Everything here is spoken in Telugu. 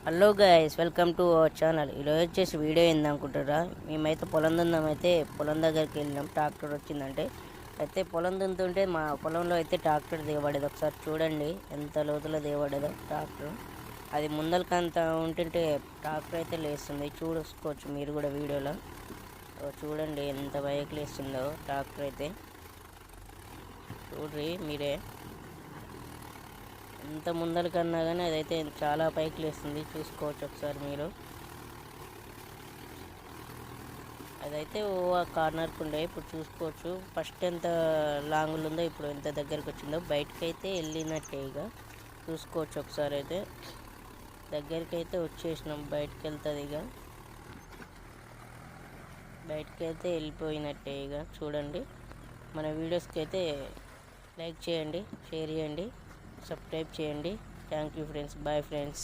Hello guys, welcome to our channel. ఈరోజు వచ్చేసి వీడియో ఏందనుకుంటారా, మేమైతే పొలం దున్నామైతే పొలం దగ్గరికి వెళ్ళినాం. ట్రాక్టర్ వచ్చిందంటే అయితే పొలం దున్నుతుంటే మా పొలంలో అయితే ట్రాక్టర్ దిగబడేది. ఒకసారి చూడండి ఎంత లోతులో దిగబడేదో ట్రాక్టర్. అది ముందలకంత ఉంటుంటే ట్రాక్టర్ అయితే లేస్తుంది, చూసుకోవచ్చు మీరు కూడా వీడియోలో. చూడండి ఎంత బైక్ లేస్తుందో ట్రాక్టర్ అయితే, చూడ్రి మీరే. ఎంత ముందల కన్నా కానీ అదైతే చాలా పైకి లేస్తుంది, చూసుకోవచ్చు ఒకసారి మీరు. అదైతే ఓ కార్నర్కి ఉండే, ఇప్పుడు చూసుకోవచ్చు. ఫస్ట్ ఎంత లాంగ్లో ఉందో ఇప్పుడు ఎంత దగ్గరికి వచ్చిందో. బయటకు అయితే వెళ్ళినట్టే, ఇక చూసుకోవచ్చు ఒకసారి. అయితే దగ్గరికి అయితే వచ్చేసినాం, బయటకు వెళ్తుంది ఇక. బయటకు అయితే వెళ్ళిపోయినట్టే ఇక. చూడండి, మన వీడియోస్కి అయితే లైక్ చేయండి, షేర్ చేయండి, సబ్స్క్రైబ్ చేయండి. Thank you friends, bye friends.